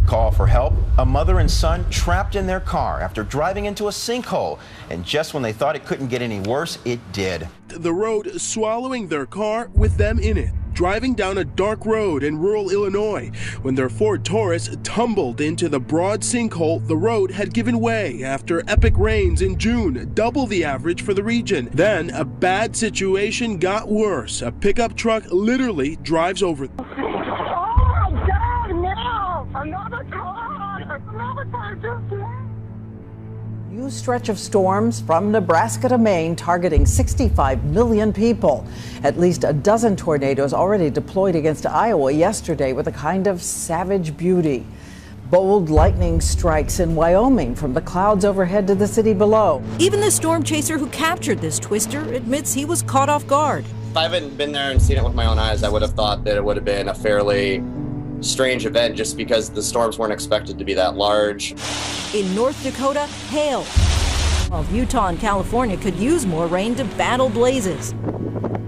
Call for help. A mother and son trapped in their car after driving into a sinkhole. And just when they thought it couldn't get any worse, it did. The road swallowing their car with them in it, driving down a dark road in rural Illinois. When their Ford Taurus tumbled into the broad sinkhole, the road had given way after epic rains in June, double the average for the region. Then a bad situation got worse. A pickup truck literally drives over them. New stretch of storms from Nebraska to Maine targeting 65 million people. At least a dozen tornadoes already deployed against Iowa yesterday with a kind of savage beauty. Bold lightning strikes in Wyoming from the clouds overhead to the city below. Even the storm chaser who captured this twister admits he was caught off guard. If I hadn't been there and seen it with my own eyes, I would have thought that it would have been a fairly strange event just because the storms weren't expected to be that large. In North Dakota, hail. While Utah and California could use more rain to battle blazes.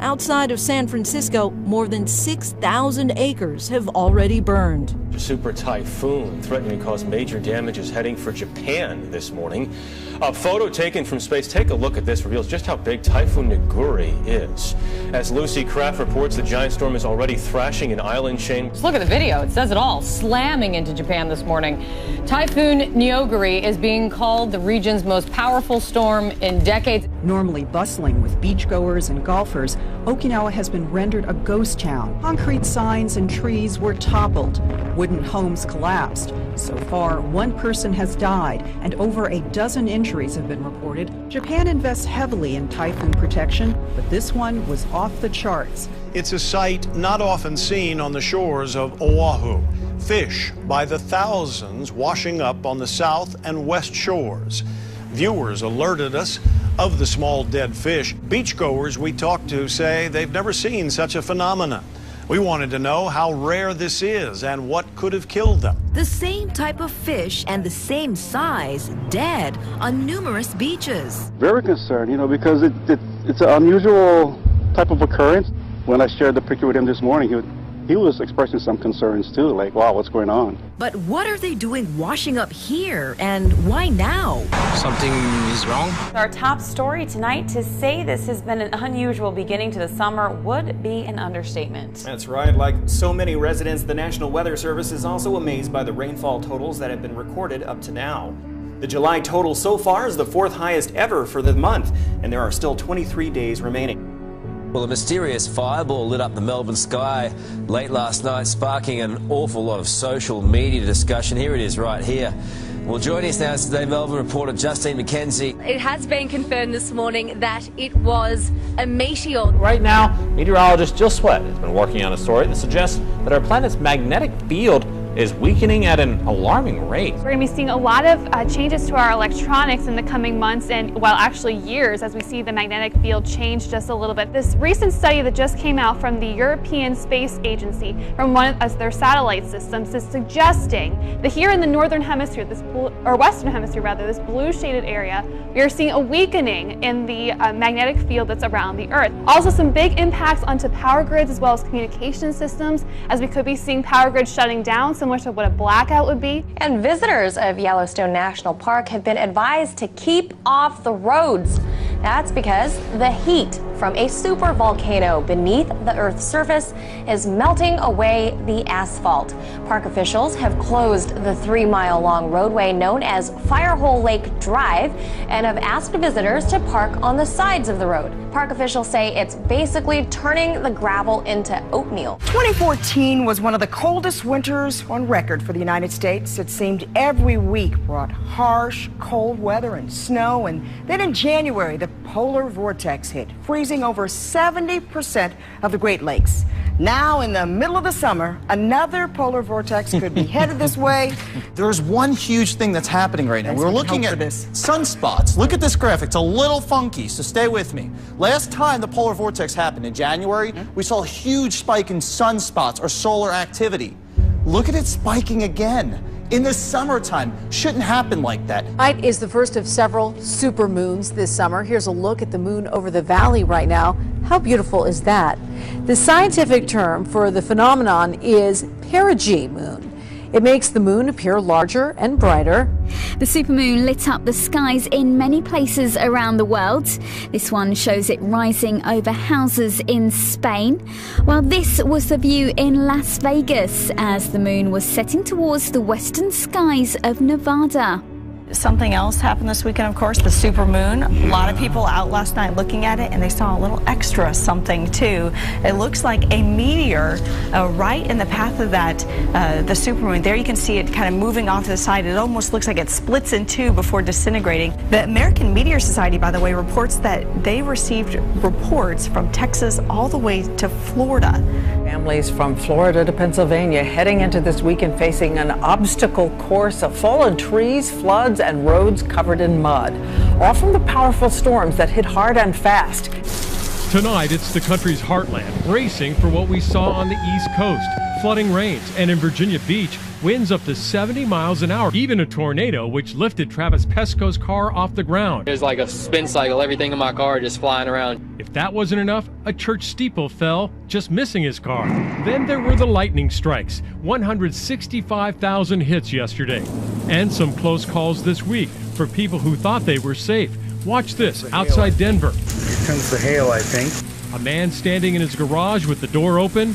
Outside of San Francisco, more than 6,000 acres have already burned. A super typhoon threatening to cause major damage is heading for Japan this morning. A photo taken from space, take a look at this, reveals just how big Typhoon Naguri is. As Lucy Kraft reports, the giant storm is already thrashing an island chain. Just look at the video, it says it all, slamming into Japan this morning. Typhoon Naguri is being called the region's most powerful storm in decades. Normally bustling with beachgoers and golfers, Okinawa has been rendered a ghost town. Concrete signs and trees were toppled. Wooden homes collapsed. So far, one person has died and over a dozen injuries have been reported. Japan invests heavily in typhoon protection, but this one was off the charts. It's a sight not often seen on the shores of Oahu. Fish by the thousands washing up on the south and west shores. Viewers alerted us of the small dead fish. Beachgoers we talked to say they've never seen such a phenomenon. We wanted to know how rare this is and what could have killed them. The same type of fish and the same size dead on numerous beaches. Very concerned, because it's an unusual type of occurrence. When I shared the picture with him this morning, he was expressing some concerns too, like, wow, what's going on? But what are they doing washing up here, and why now? Something is wrong. Our top story tonight, to say this has been an unusual beginning to the summer would be an understatement. That's right. Like so many residents, the National Weather Service is also amazed by the rainfall totals that have been recorded up to now. The July total so far is the fourth highest ever for the month, and there are still 23 days remaining. Well, a mysterious fireball lit up the Melbourne sky late last night, sparking an awful lot of social media discussion. Here it is right here. Well, joining us now is Today Melbourne reporter Justine McKenzie. It has been confirmed this morning that it was a meteor. Right now, meteorologist Jill Sweat has been working on a story that suggests that our planet's magnetic field is weakening at an alarming rate. We're going to be seeing a lot of changes to our electronics in the coming months and, well, actually years, as we see the magnetic field change just a little bit. This recent study that just came out from the European Space Agency from one of their satellite systems is suggesting that here in the northern hemisphere, western hemisphere rather, this blue shaded area, we are seeing a weakening in the magnetic field that's around the Earth. Also some big impacts onto power grids as well as communication systems, as we could be seeing power grids shutting down, similar to what a blackout would be. And visitors of Yellowstone National Park have been advised to keep off the roads. That's because the heat from a supervolcano beneath the Earth's surface is melting away the asphalt. Park officials have closed the 3-mile-long roadway known as Firehole Lake Drive and have asked visitors to park on the sides of the road. Park officials say it's basically turning the gravel into oatmeal. 2014 was one of the coldest winters on record for the United States. It seemed every week brought harsh, cold weather and snow, and then in January, the polar vortex hit, freezing over 70% of the Great Lakes. Now, in the middle of the summer, another polar vortex could be headed this way. There's one huge thing that's happening right now. We're looking at sunspots. Look at this graphic. It's a little funky, so stay with me. Last time the polar vortex happened in January, we saw a huge spike in sunspots or solar activity. Look at it spiking again. In the summertime, shouldn't happen like that. Tonight is the first of several supermoons this summer. Here's a look at the moon over the valley right now. How beautiful is that? The scientific term for the phenomenon is perigee moon. It makes the moon appear larger and brighter. The supermoon lit up the skies in many places around the world. This one shows it rising over houses in Spain, while this was the view in Las Vegas as the moon was setting towards the western skies of Nevada. Something else happened this weekend, of course, the supermoon. A lot of people out last night looking at it, and they saw a little extra something too. It looks like a meteor right in the path of that, the supermoon. There you can see it kind of moving off to the side. It almost looks like it splits in two before disintegrating. The American Meteor Society, by the way, reports that they received reports from Texas all the way to Florida. Families from Florida to Pennsylvania heading into this weekend facing an obstacle course of fallen trees, floods, and roads covered in mud, all from the powerful storms that hit hard and fast. Tonight, it's the country's heartland bracing for what we saw on the East Coast. Flooding rains, and in Virginia Beach, winds up to 70 miles an hour. Even a tornado, which lifted Travis Pesco's car off the ground. It was like a spin cycle, everything in my car just flying around. If that wasn't enough, a church steeple fell, just missing his car. Then there were the lightning strikes, 165,000 hits yesterday. And some close calls this week for people who thought they were safe. Watch this, outside Denver. Here comes the hail, I think. A man standing in his garage with the door open.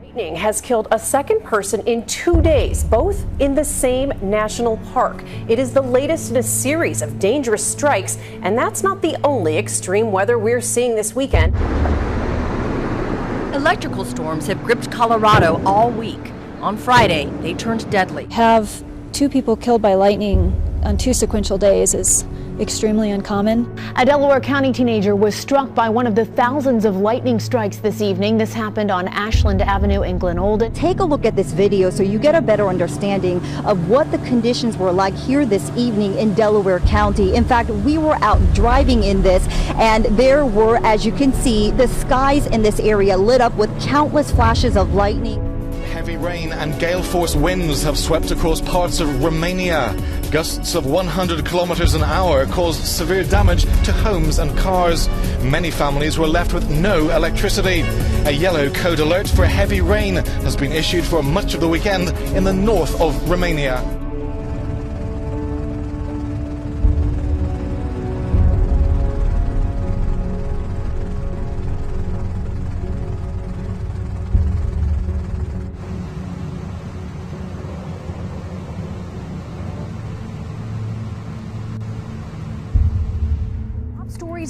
Lightning has killed a second person in 2 days, both in the same national park. It is the latest in a series of dangerous strikes, and that's not the only extreme weather we're seeing this weekend. Electrical storms have gripped Colorado all week. On Friday, they turned deadly. Have 2 people killed by lightning on 2 sequential days is extremely uncommon. A Delaware County teenager was struck by one of the thousands of lightning strikes this evening. This happened on Ashland Avenue in Glen Olden. Take a look at this video so you get a better understanding of what the conditions were like here this evening in Delaware County. In fact, we were out driving in this, and there were, as you can see, the skies in this area lit up with countless flashes of lightning. Heavy rain and gale-force winds have swept across parts of Romania. Gusts of 100 kilometers an hour caused severe damage to homes and cars. Many families were left with no electricity. A yellow code alert for heavy rain has been issued for much of the weekend in the north of Romania.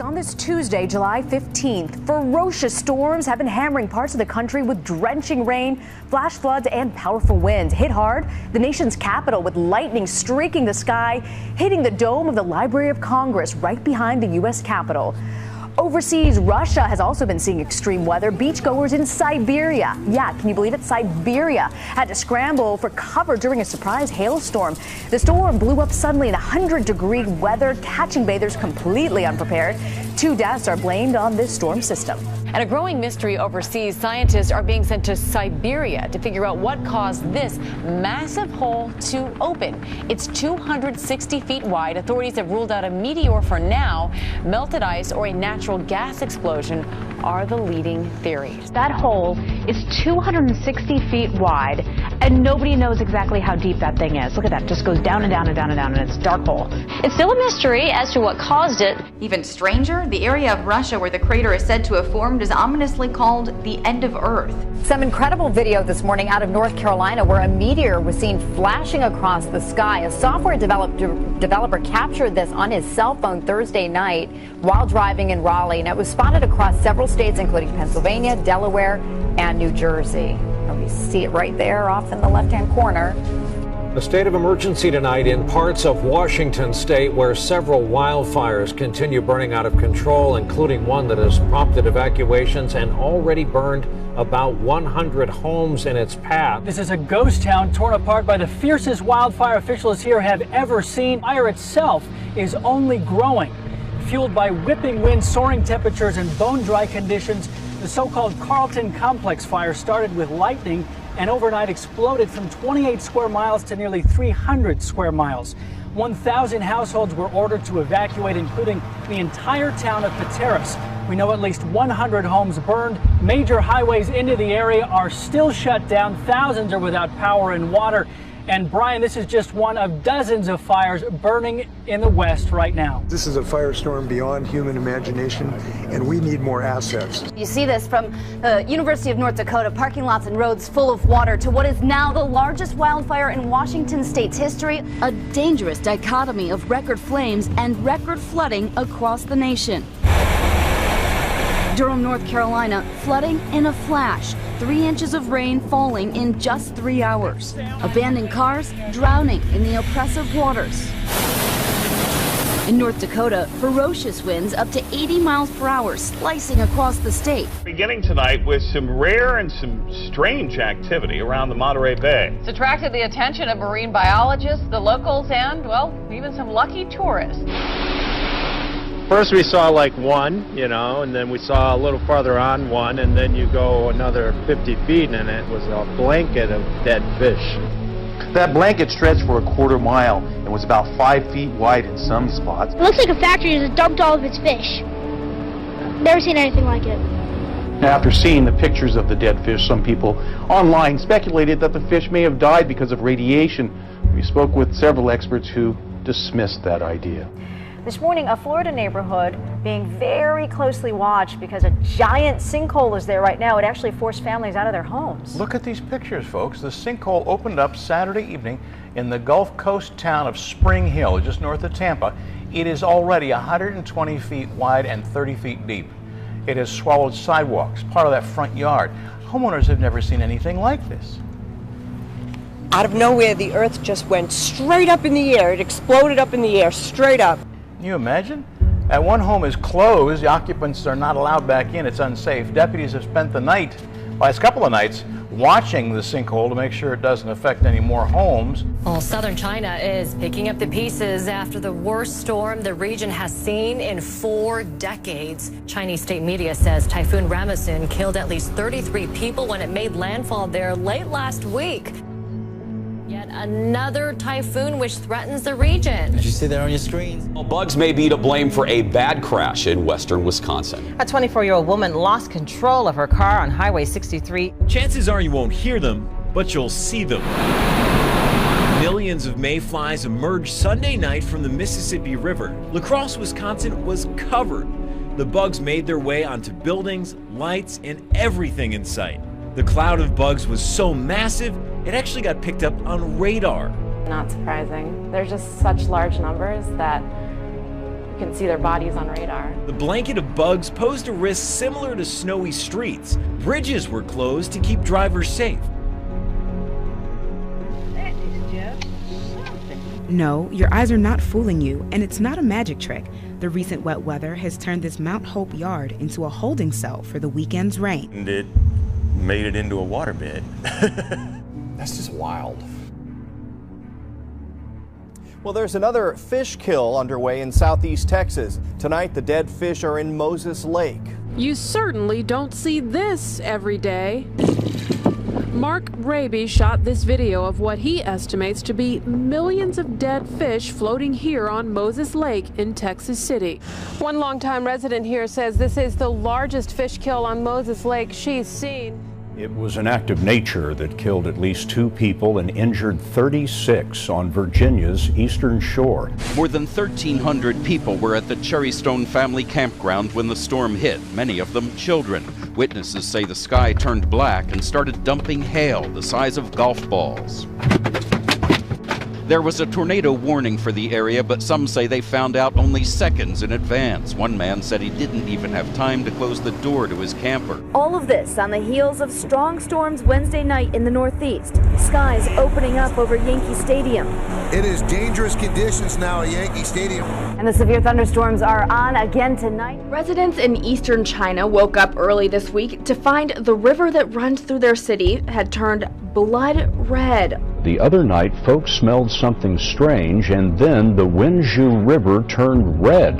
On this Tuesday, July 15th, ferocious storms have been hammering parts of the country with drenching rain, flash floods, and powerful winds. Hit hard the nation's capital with lightning streaking the sky, hitting the dome of the Library of Congress right behind the U.S. Capitol. Overseas, Russia has also been seeing extreme weather. Beachgoers in Siberia, can you believe it? Siberia had to scramble for cover during a surprise hailstorm. The storm blew up suddenly in 100-degree weather, catching bathers completely unprepared. 2 deaths are blamed on this storm system. And a growing mystery overseas, scientists are being sent to Siberia to figure out what caused this massive hole to open. It's 260 feet wide. Authorities have ruled out a meteor for now. Melted ice or a natural gas explosion are the leading theories. That hole is 260 feet wide, and nobody knows exactly how deep that thing is. Look at that. It just goes down and down and down and down, and it's a dark hole. It's still a mystery as to what caused it. Even stranger, the area of Russia where the crater is said to have formed is ominously called the end of Earth. Some incredible video this morning out of North Carolina where a meteor was seen flashing across the sky. A software developer captured this on his cell phone Thursday night while driving in Raleigh, and it was spotted across several states, including Pennsylvania, Delaware, and New Jersey. And we see it right there off in the left-hand corner. A state of emergency tonight in parts of Washington state where several wildfires continue burning out of control, including one that has prompted evacuations and already burned about 100 homes in its path. This is a ghost town torn apart by the fiercest wildfire officials here have ever seen. Fire itself is only growing. Fueled by whipping winds, soaring temperatures, and bone-dry conditions, the so-called Carlton Complex fire started with lightning and overnight exploded from 28 square miles to nearly 300 square miles. 1,000 households were ordered to evacuate, including the entire town of Pateros. We know at least 100 homes burned Major highways into the area are still shut down. Thousands are without power and water. And Brian, this is just one of dozens of fires burning in the West right now. This is a firestorm beyond human imagination, and we need more assets. You see this from the University of North Dakota, parking lots and roads full of water, to what is now the largest wildfire in Washington state's history. A dangerous dichotomy of record flames and record flooding across the nation. Durham, North Carolina, flooding in a flash. 3 inches of rain falling in just 3 hours. Abandoned cars drowning in the oppressive waters. In North Dakota, ferocious winds up to 80 miles per hour slicing across the state. Beginning tonight with some rare and some strange activity around the Monterey Bay. It's attracted the attention of marine biologists, the locals, and, well, even some lucky tourists. First we saw like one, and then we saw a little farther on one, and then you go another 50 feet and it was a blanket of dead fish. That blanket stretched for a quarter mile and was about 5 feet wide in some spots. It looks like a factory that dumped all of its fish. Never seen anything like it. After seeing the pictures of the dead fish, some people online speculated that the fish may have died because of radiation. We spoke with several experts who dismissed that idea. This morning, a Florida neighborhood being very closely watched because a giant sinkhole is there right now. It actually forced families out of their homes. Look at these pictures, folks. The sinkhole opened up Saturday evening in the Gulf Coast town of Spring Hill, just north of Tampa. It is already 120 feet wide and 30 feet deep. It has swallowed sidewalks, part of that front yard. Homeowners have never seen anything like this. Out of nowhere, the earth just went straight up in the air. It exploded up in the air, straight up. Can you imagine? That one home is closed. The occupants are not allowed back in. It's unsafe. Deputies have spent the night, last couple of nights, watching the sinkhole to make sure it doesn't affect any more homes. Well, southern China is picking up the pieces after the worst storm the region has seen in 4 decades. Chinese state media says Typhoon Ramasun killed at least 33 people when it made landfall there late last week. Yet another typhoon which threatens the region. As you see there on your screen. Well, bugs may be to blame for a bad crash in western Wisconsin. A 24-year-old woman lost control of her car on Highway 63. Chances are you won't hear them, but you'll see them. Millions of mayflies emerged Sunday night from the Mississippi River. La Crosse, Wisconsin was covered. The bugs made their way onto buildings, lights, and everything in sight. The cloud of bugs was so massive, it actually got picked up on radar. Not surprising. There's just such large numbers that you can see their bodies on radar. The blanket of bugs posed a risk similar to snowy streets. Bridges were closed to keep drivers safe. That is just something. No, your eyes are not fooling you, and it's not a magic trick. The recent wet weather has turned this Mount Hope yard into a holding cell for the weekend's rain. And it made it into a waterbed. That's just wild. Well, there's another fish kill underway in southeast Texas. Tonight, the dead fish are in Moses Lake. You certainly don't see this every day. Mark Raby shot this video of what he estimates to be millions of dead fish floating here on Moses Lake in Texas City. One longtime resident here says this is the largest fish kill on Moses Lake she's seen. It was an act of nature that killed at least 2 people and injured 36 on Virginia's eastern shore. More than 1,300 people were at the Cherrystone family campground when the storm hit, many of them children. Witnesses say the sky turned black and started dumping hail the size of golf balls. There was a tornado warning for the area, but some say they found out only seconds in advance. One man said he didn't even have time to close the door to his camper. All of this on the heels of strong storms Wednesday night in the Northeast. Skies opening up over Yankee Stadium. It is dangerous conditions now at Yankee Stadium. And the severe thunderstorms are on again tonight. Residents in eastern China woke up early this week to find the river that runs through their city had turned blood red. The other night, folks smelled something strange, and then the Wenzhou River turned red,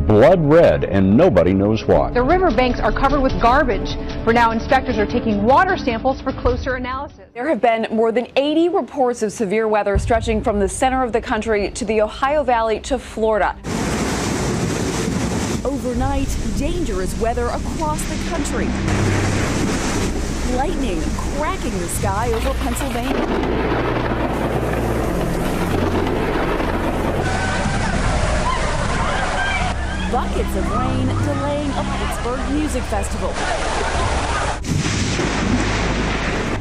blood red, and nobody knows why. The riverbanks are covered with garbage. For now, inspectors are taking water samples for closer analysis. There have been more than 80 reports of severe weather stretching from the center of the country to the Ohio Valley to Florida. Overnight, dangerous weather across the country. lightning cracking the sky over Pennsylvania. Buckets of rain delaying a Pittsburgh music festival.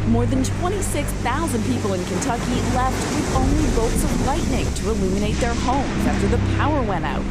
More than 26,000 people in Kentucky left with only bolts of lightning to illuminate their homes after the power went out.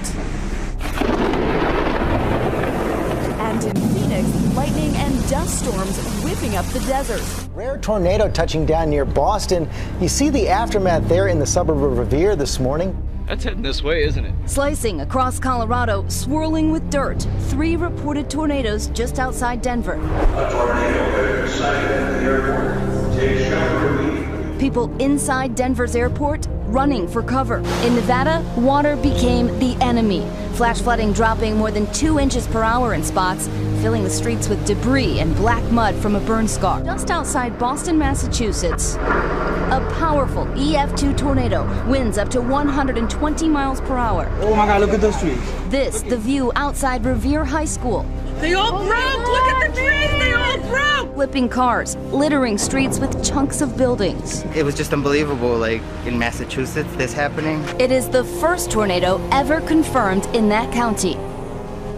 And in Phoenix, lightning and dust storms whipping up the desert. Rare tornado touching down near Boston. You see the aftermath there in the suburb of Revere this morning. That's heading this way, isn't it? Slicing across Colorado, swirling with dirt. 3 reported tornadoes just outside Denver. A tornado has been sighted at the airport. Take shelter immediately. People inside Denver's airport running for cover. In Nevada, water became the enemy. Flash flooding dropping more than 2 inches per hour in spots, filling the streets with debris and black mud from a burn scar. Just outside Boston, Massachusetts, a powerful EF2 tornado, winds up to 120 miles per hour. Oh my God, look at those trees. This, the view outside Revere High School. They all broke! Look at the trees! They all broke! Flipping cars, littering streets with chunks of buildings. It was just unbelievable, like in Massachusetts, this happening. It is the first tornado ever confirmed in that county.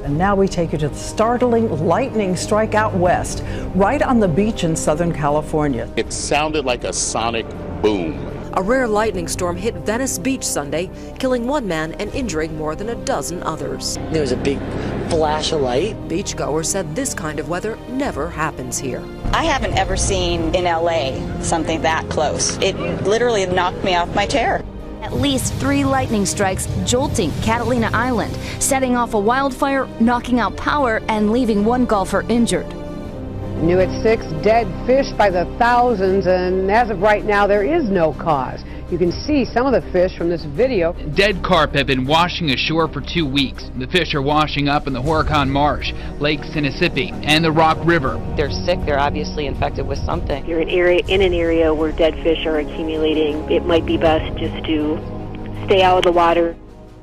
And now we take you to the startling lightning strike out west, right on the beach in Southern California. It sounded like a sonic boom. A rare lightning storm hit Venice Beach Sunday, killing 1 man and injuring more than a dozen others. There was a big flash of light. Beachgoers said this kind of weather never happens here. I haven't ever seen in LA something that close. It literally knocked me off my chair. At least 3 lightning strikes jolting Catalina Island, setting off a wildfire, knocking out power, and leaving 1 golfer injured. New at 6, dead fish by the thousands, and as of right now, there is no cause. You can see some of the fish from this video. Dead carp have been washing ashore for 2 weeks. The fish are washing up in the Horicon Marsh, Lake Sinisippi, and the Rock River. They're sick. They're obviously infected with something. If you're in an area where dead fish are accumulating, it might be best just to stay out of the water.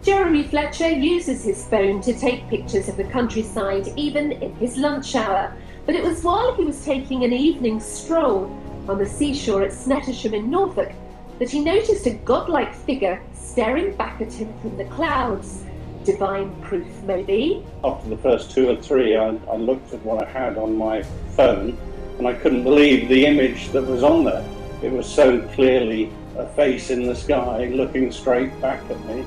Jeremy Fletcher uses his phone to take pictures of the countryside, even in his lunch hour. But it was while he was taking an evening stroll on the seashore at Snettisham in Norfolk that he noticed a godlike figure staring back at him from the clouds. Divine proof, maybe? After the first 2 or 3, I looked at what I had on my phone, and I couldn't believe the image that was on there. It was so clearly a face in the sky looking straight back at me.